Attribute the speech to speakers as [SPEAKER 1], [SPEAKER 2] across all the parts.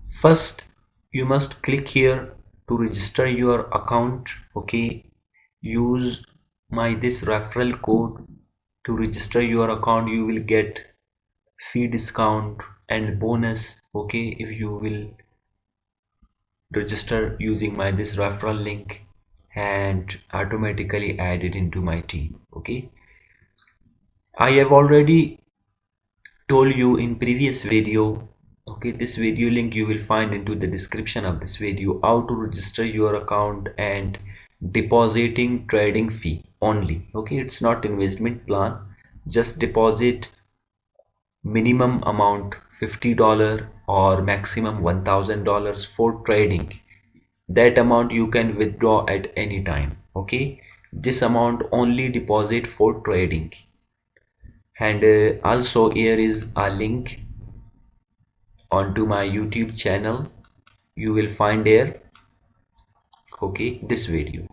[SPEAKER 1] First, you must click here to register your account. Okay, use my this referral code to register your account. You will get fee discount and bonus. Okay, if you will register using my this referral link and automatically add it into my team. Okay, I have already told you in previous video. Okay, this video link you will find into the description of this video, how to register your account and depositing trading fee only. Okay, it's not investment plan, just deposit minimum amount $50 or maximum $1,000 for trading. That amount you can withdraw at any time. Okay, this amount only deposit for trading. And also here is a link onto my YouTube channel. You will find here, okay, this video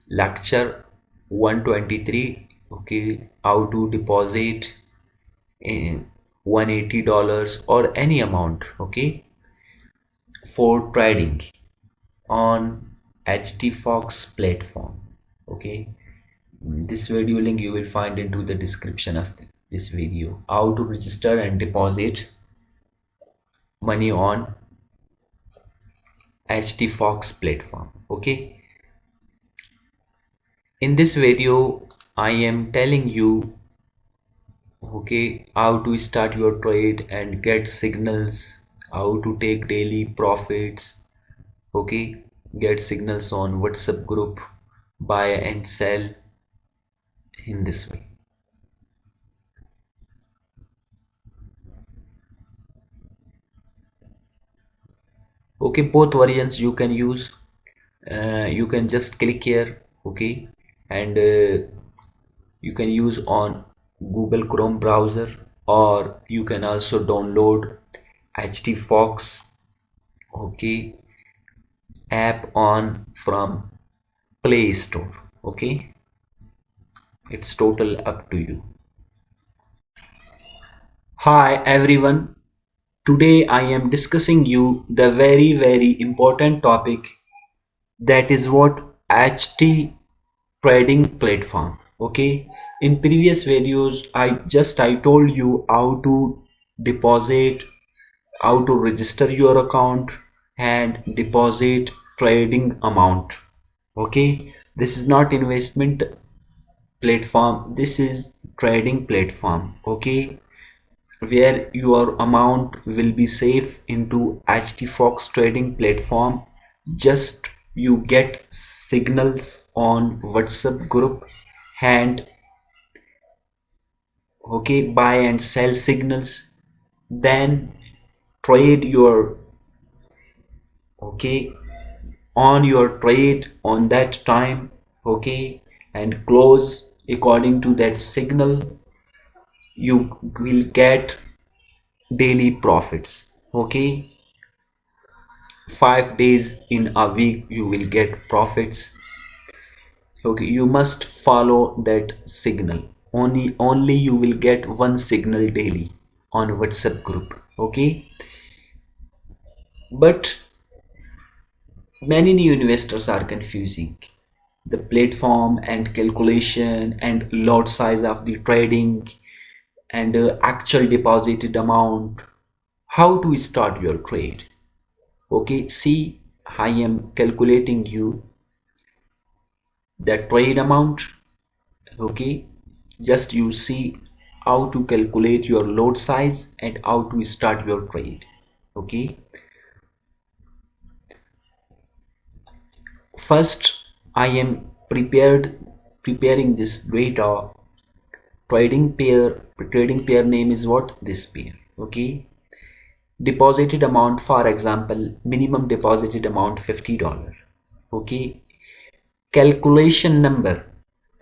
[SPEAKER 1] lecture 123. Okay, how to deposit in $180 or any amount, okay, for trading on HTFox platform. Okay, this video link you will find into the description of this video, how to register and deposit money on HTFox platform. Okay, in this video I am telling you, okay, how to start your trade and get signals, how to take daily profits. Okay, get signals on WhatsApp group, buy and sell in this way. Okay, both variants you can use. You can just click here. Okay, and you can use on Google Chrome browser, or you can also download HTFox, okay, app on from Play Store. Okay, it's total up to you. Hi everyone, today I am discussing you the very important topic, that is what HT trading platform. Okay, in previous videos I told you how to deposit, how to register your account and deposit trading amount. Okay, this is not investment platform, this is trading platform. Okay, where your amount will be safe into HTFox trading platform. Just you get signals on WhatsApp group and, okay, buy and sell signals, then trade your, okay, on your trade on that time. Okay, and close according to that signal. You will get daily profits. Okay, 5 days in a week you will get profits. Okay, you must follow that signal. Only you will get one signal daily on WhatsApp group. Okay, but many new investors are confusing the platform and calculation and lot size of the trading and actual deposited amount. How to start your trade? Okay, see, I am calculating you the trade amount. Okay, just you see how to calculate your lot size and how to start your trade. Okay, first I am preparing this data. Trading pair name is what? This pair. Okay, deposited amount, for example, minimum deposited amount $50. Okay, calculation number,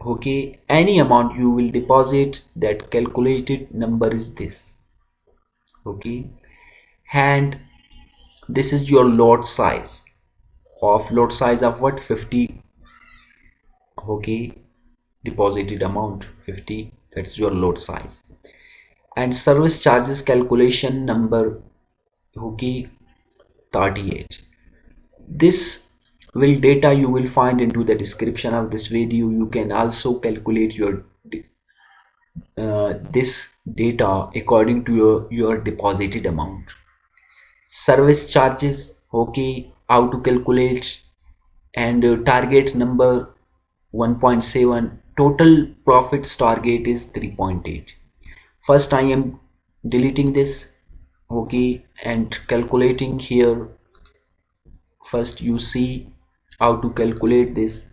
[SPEAKER 1] okay, any amount you will deposit, that calculated number is this. Okay, and this is your lot size of what? 50. Okay, deposited amount 50, that's your lot size. and service charges calculation number okay 38. This will data you will find into the description of this video. You can also calculate your this data according to your deposited amount. Service charges, okay, how to calculate, and target number 1.7. Total profits target is 3.8. First I am deleting this, okay, and calculating here. First you see how to calculate this.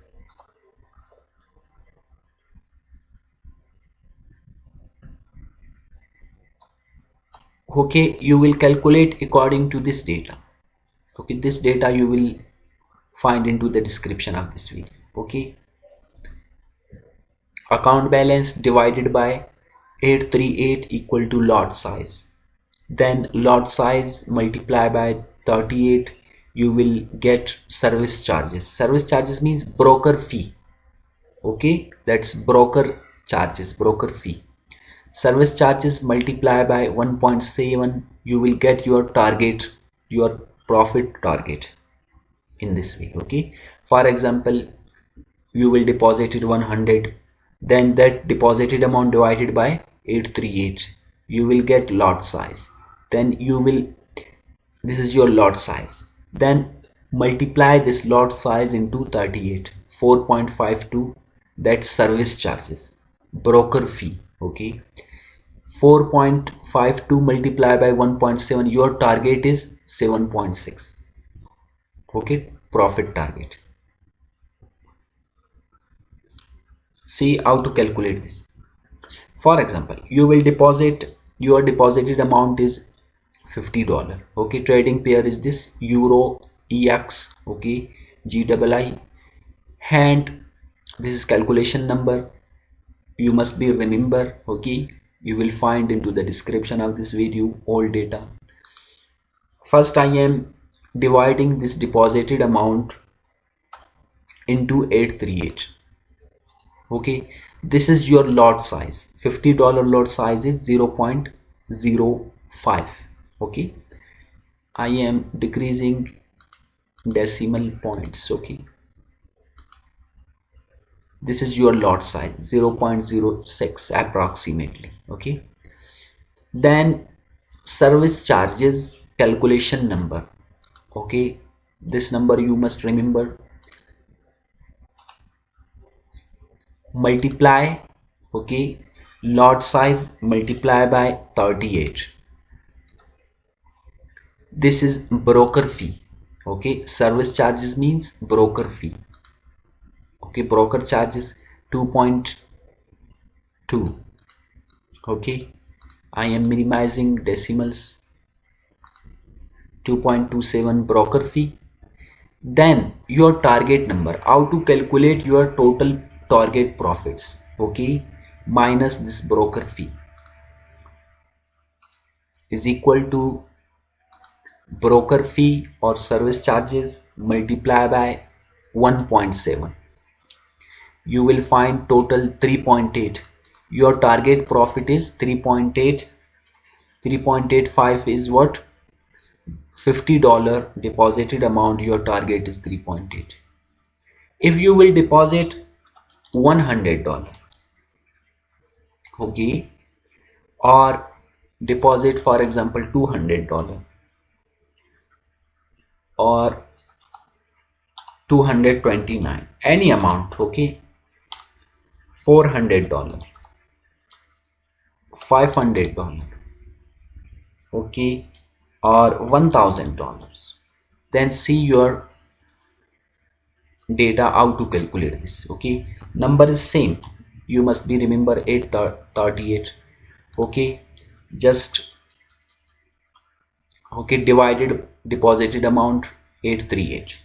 [SPEAKER 1] Okay, you will calculate according to this data. Okay, this data you will find into the description of this video. Okay, account balance divided by 838 equal to lot size. Then lot size multiply by 38, you will get service charges. Service charges means broker fee. Okay, that's broker charges, broker fee. Service charges multiply by 1.7, you will get your target, your profit target in this way. Okay, for example, you will deposit it 100, then that deposited amount divided by 838, you will get lot size. Then you will, this is your lot size, then multiply this lot size into 38, 4.52, that's service charges, broker fee. Okay, 4.52 multiplied by 1.7, your target is 7.6. okay, profit target. See how to calculate this. For example, you will deposit, your deposited amount is $50. Okay, trading pair is this Euro EX, okay, GII, and this is calculation number you must be remember. Okay, you will find into the description of this video all data. First I am dividing this deposited amount into 838. okay, this is your lot size. $50 lot size is 0.05. okay, I am decreasing decimal points. Okay, this is your lot size 0.06 approximately. Okay, then service charges calculation number. Okay, this number you must remember, multiply, okay, lot size multiply by 38. This is broker fee. Okay, service charges means broker fee. Okay, broker charges 2.2. okay, I am minimizing decimals, 2.27 broker fee. Then your target number, how to calculate your total target profits. Okay, minus this broker fee is equal to broker fee or service charges multiply by 1.7. you will find total 3.8. your target profit is 3.8. 3.85 is what? $50 deposited amount, your target is 3.8. if you will deposit $100, okay, or deposit for example $200 or 229, any amount, okay, $400, $500, okay, or $1,000, then see your data how to calculate this. Okay, number is same, you must be remember 838. okay, just okay, divided deposited amount 838.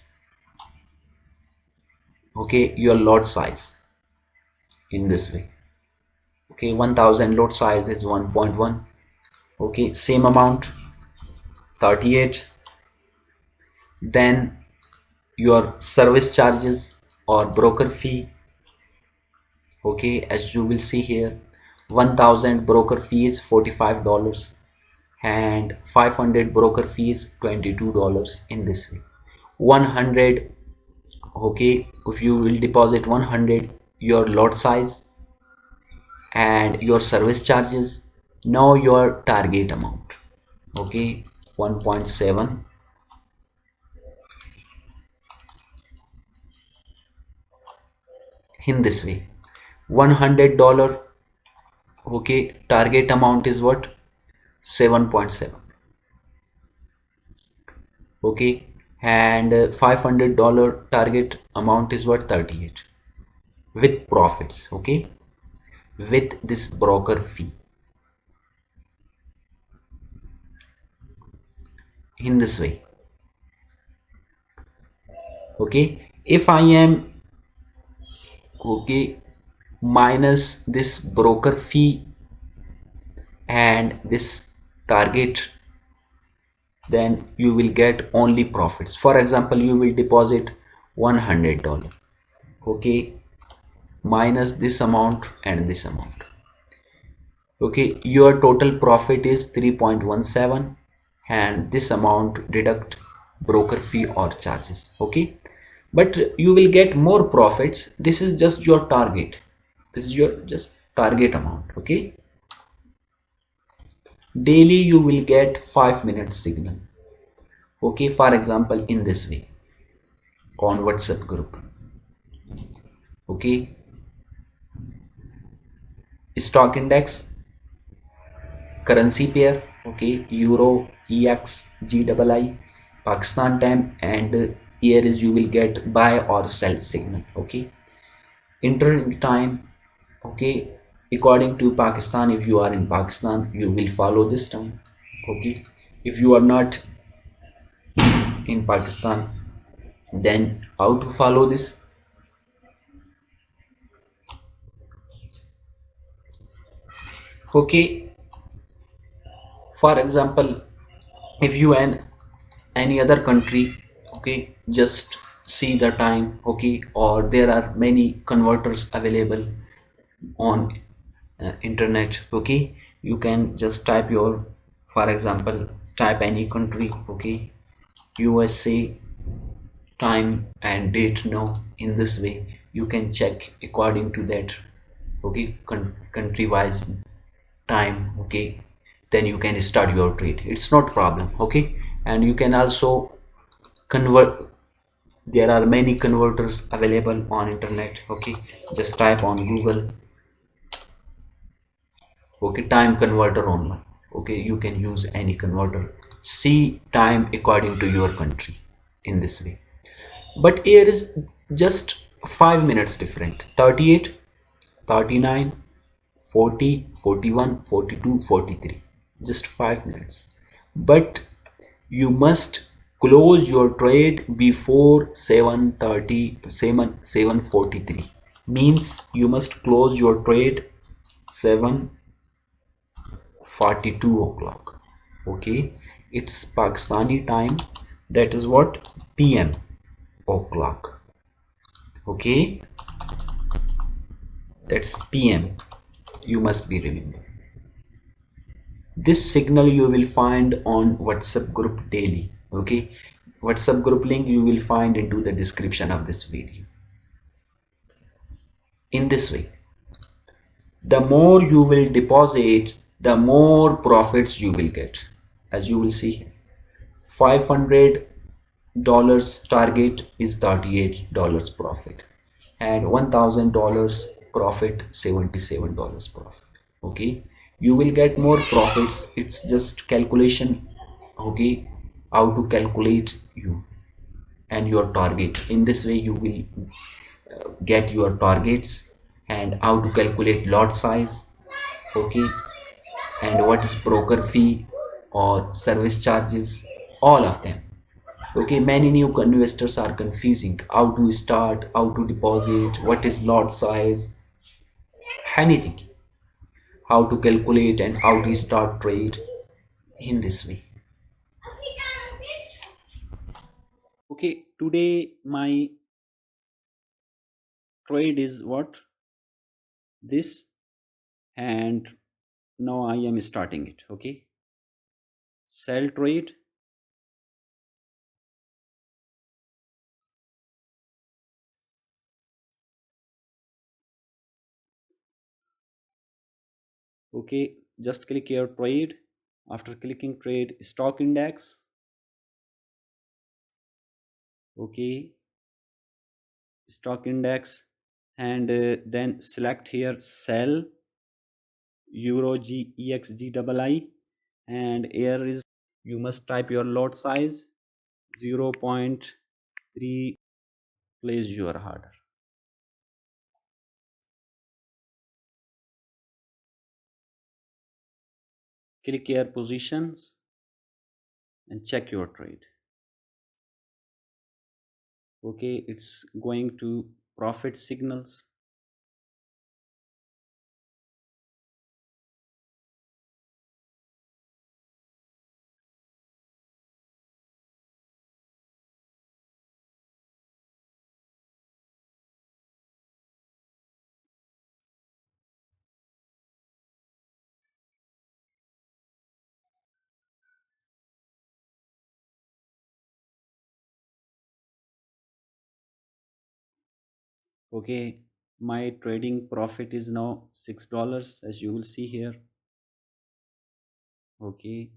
[SPEAKER 1] okay, your lot size in this way. okay, 1000 lot size is 1.1. okay, same amount 38. then your service charges or broker fee, okay, as you will see here 1000 broker fee is $45 and 500 broker fees $22 in this way. 100, okay, if you will deposit 100, your lot size and your service charges, now your target amount, okay, 1.7 in this way. $100, okay, target amount is what? 7.7, okay, and $500 target amount is what? 38 with profits, okay, with this broker fee in this way. Okay, if I am, okay, minus this broker fee and this target, then you will get only profits. For example, you will deposit $100, okay, minus this amount and this amount, okay, your total profit is 3.17 and this amount deduct broker fee or charges, okay, but you will get more profits. This is just your target, this is your just target amount, okay. Daily you will get 5 minutes signal, okay, for example in this way on WhatsApp group, okay, stock index, currency pair, okay, euro, ex, gii, Pakistan time, and here is you will get buy or sell signal, okay. Entering time, okay, according to Pakistan, if you are in Pakistan you will follow this time, okay, if you are not in Pakistan then how to follow this? Okay, for example, if you in any other country, okay, just see the time, okay, or there are many converters available on internet, okay, you can just type your, for example, type any country, okay, USA time and date now. In this way you can check according to that, okay, country wise time, okay, then you can start your trade, it's not problem, okay. And you can also convert, there are many converters available on internet, okay, just type on Google, okay, time converter online, okay, you can use any converter, see time according to your country in this way. But here is just 5 minutes different, 38, 39, 40, 41, 42, 43, just 5 minutes. But you must close your trade before 7:30, 7:43, means you must close your trade 7:42 o'clock, okay, it's Pakistani time, that is what, PM o'clock, okay, that's PM, you must be remember. This signal you will find on WhatsApp group daily, okay, WhatsApp group link you will find into the description of this video. In this way, the more you will deposit, the more profits you will get. As you will see here, $500 target is $38 profit, and $1000 profit, $77 profit, okay, you will get more profits, it's just calculation, okay, how to calculate you and your target. In this way you will get your targets and how to calculate lot size, okay, and what is broker fee or service charges, all of them, okay. Many new investors are confusing how to start, how to deposit, what is lot size, anything, how to calculate and how to start trade in this way. Okay, today my trade is what, this
[SPEAKER 2] and now I am starting it. Okay, sell trade. Okay, just click here trade. After clicking trade, stock index. Okay, stock index, and then select here sell euro GEXGII, and here is you must type your lot size 0.3. Place your order. Click here positions and check your trade. Okay, it's going to profit signals. Okay, my trading profit is now $6, as you will see here. Okay,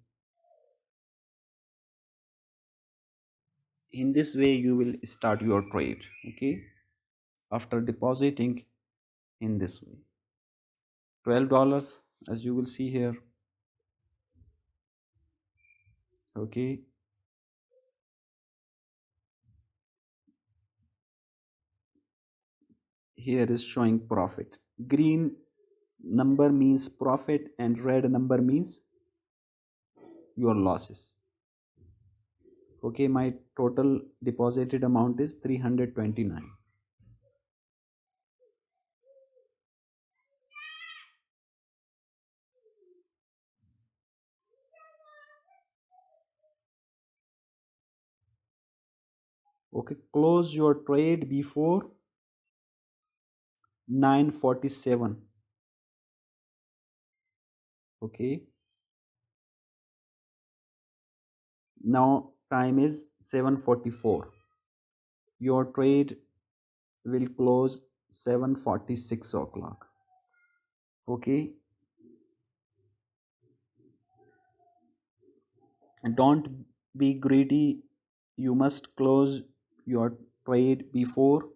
[SPEAKER 2] in this way you will start your trade. Okay, after depositing in this way, $12, as you will see here. Okay, here is showing profit. Green number means profit and red number means your losses. Okay, my total deposited amount is 329. Okay, close your trade before 9:47. Okay, now time is 7:44. Your trade will close 7:46 o'clock. Okay, and don't be greedy. You must close your trade before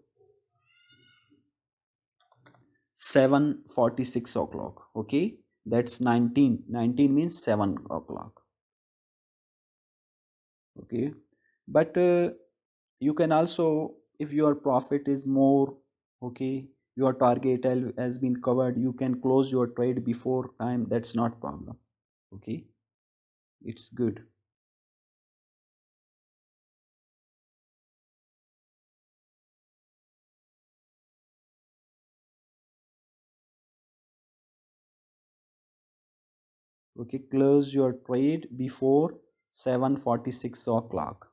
[SPEAKER 2] 7:46 o'clock. Okay, that's 19 means 7 o'clock. Okay, but you can also, if your profit is more, okay, your target has been covered, you can close your trade before time. That's not problem. Okay, it's good. Okay, close your trade before 7:46 o'clock.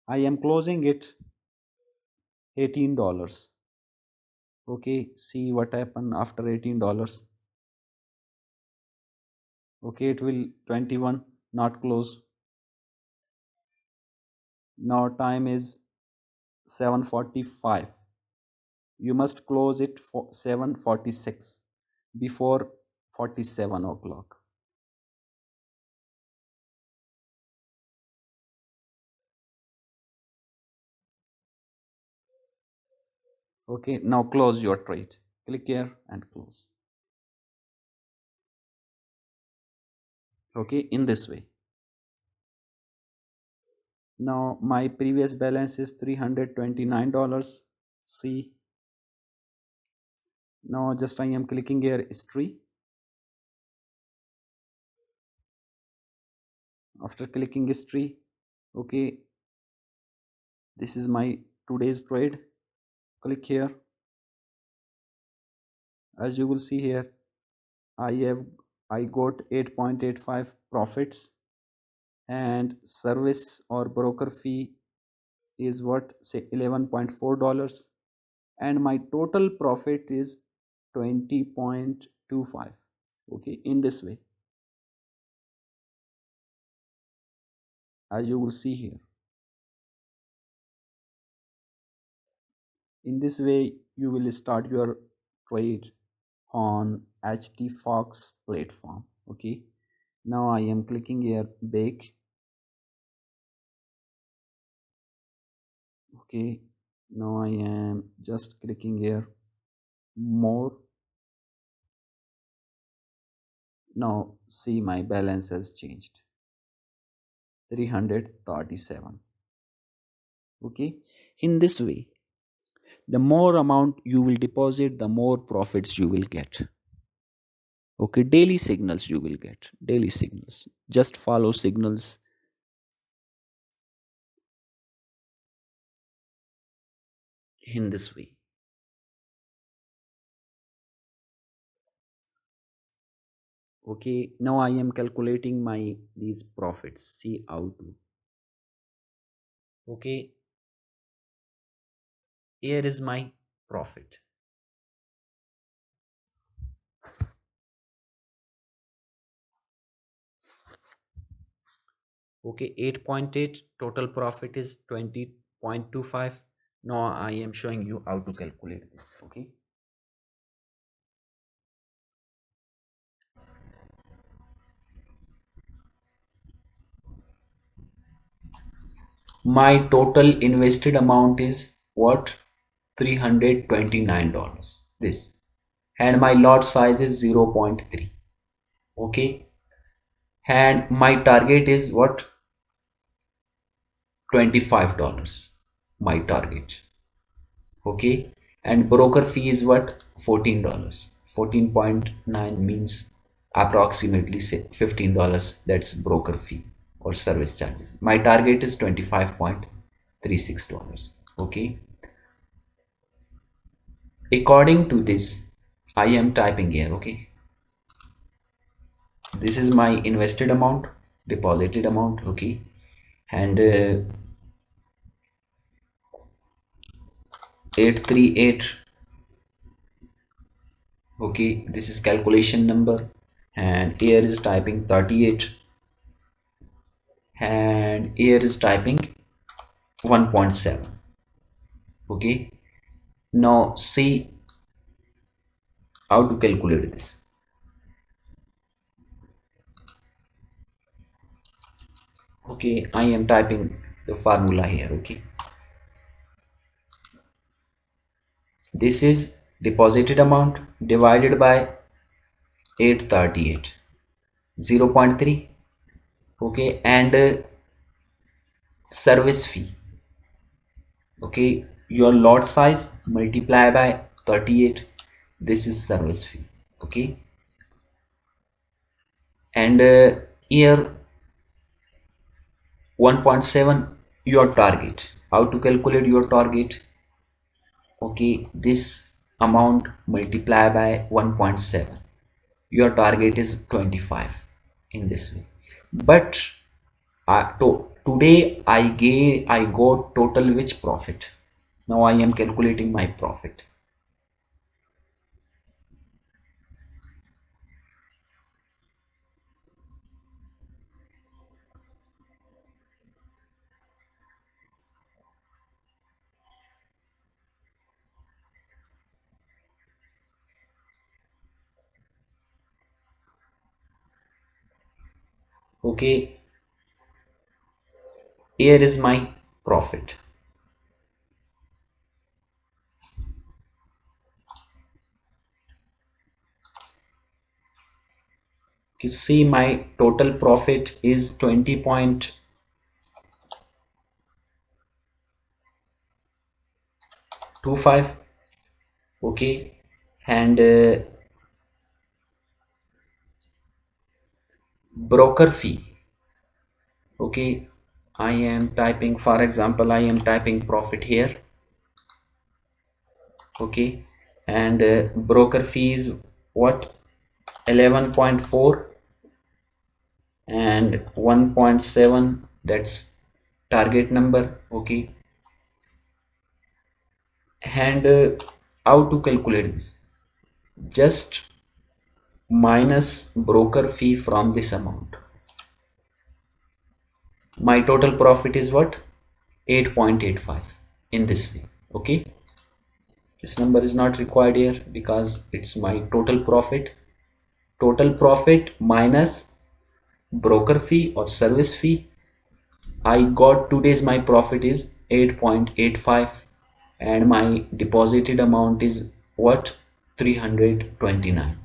[SPEAKER 2] I am closing it $18. Okay, see what happened after $18. Okay, it will 21, not close. Now time is 7:45. You must close it for 7:46 before 47 o'clock. Okay, now close your trade. Click here and close. Okay, in this way. Now my previous balance is $329. See, now just I am clicking here history. After clicking history, okay, this is my today's trade. Click here. As you will see here, I have I got 8.85 profits, and service or broker fee is what, say $11.4, and my total profit is 20.25. Okay, in this way, as you will see here, in this way you will start your trade on HT Fox platform. Okay, now I am clicking here bake. Okay, now I am just clicking here more. Now see, my balance has changed, 337. Okay, in this way, the more amount you will deposit, the more profits you will get. Okay, daily signals you will get, daily signals. Just follow signals in this way. Okay, now I am calculating my these profits. See how to. Okay, here is my profit. Okay, 8.8, total profit is 20.25. Now I am showing you how to calculate this. Okay, my total invested amount is what, $329, this, and my lot size is 0.3. Okay, and my target is what, $25, my target. Okay, and broker fee is what, $14. 14.9 means approximately say $15. That's broker fee or service charges. My target is $25.36. Okay, according to this I am typing here. Okay, this is my invested amount, deposited amount. Okay, and 838. Okay, this is calculation number, and here is typing 38, and here is typing 1.7. Okay, now see how to calculate this. Okay, I am typing the formula here. Okay, this is deposited amount divided by 838, 0.3. Okay, and service fee. Okay, your lot size multiply by 38, this is service fee. Okay, and here 1.7 your target. How to calculate your target? Okay, this amount multiply by 1.7, your target is 25, in this way. But today I got total which profit. Now I am calculating my profit. Okay, here is my profit. You see my total profit is 20.25. Okay, and broker fee. Okay, I am typing, for example, I am typing profit here. Okay, and broker fee is what, 11.4, and 1.7, that's target number. Okay,
[SPEAKER 1] And how to calculate this? Just minus broker fee from this amount. My total profit is what? 8.85 in this way. Okay, this number is not required here because it's my total profit. Total profit minus broker fee or service fee. I got today's my profit is 8.85 and my deposited amount is what? 329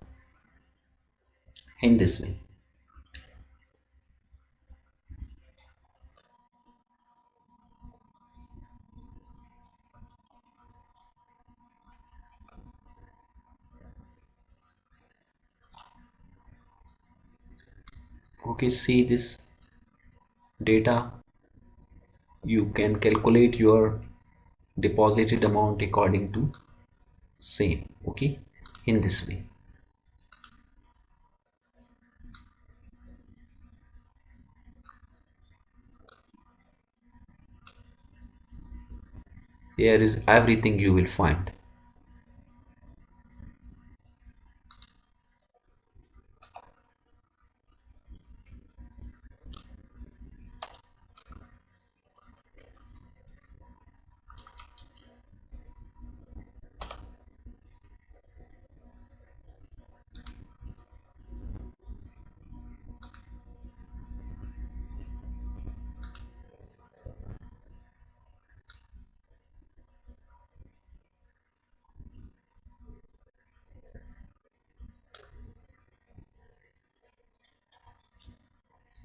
[SPEAKER 1] in this way. Okay, see this data. You can calculate your deposited amount according to same. Okay, in this way. Here is everything you will find.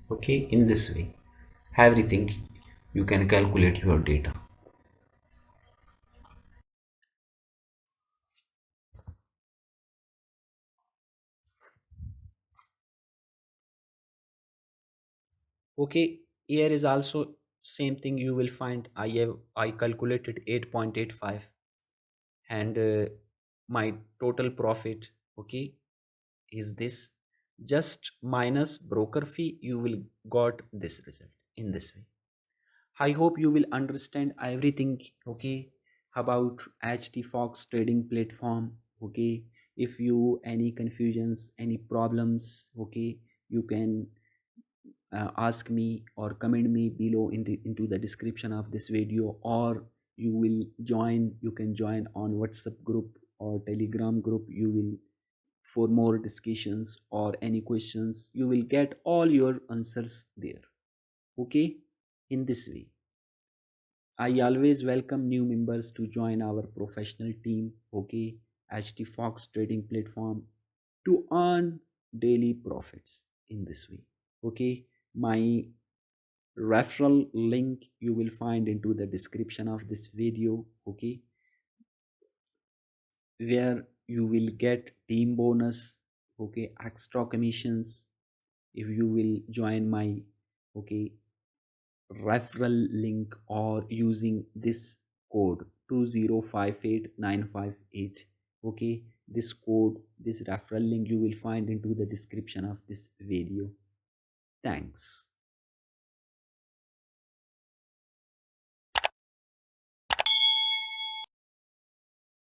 [SPEAKER 1] Okay, in this way everything you can calculate your data. Okay, here is also same thing you will find. I calculated 8.85 and my total profit, okay, is this. Just minus broker fee, you will got this result in this way. I hope you will understand everything, okay, about HT Fox trading platform. Okay, if you any confusions, any problems, okay, you can ask me or comment me below into the description of this video, or you can join on WhatsApp group or Telegram group. You will, for more discussions or any questions, you will get all your answers there. Okay, in this way I always welcome new members to join our professional team, okay, HT Fox trading platform, to earn daily profits in this way. Okay, my referral link you will find into the description of this video, okay, where you will get team bonus, okay, extra commissions if you will join my, okay, referral link or using this code 2058958. Okay, this code, this referral link you will find into the description of this video. Thanks.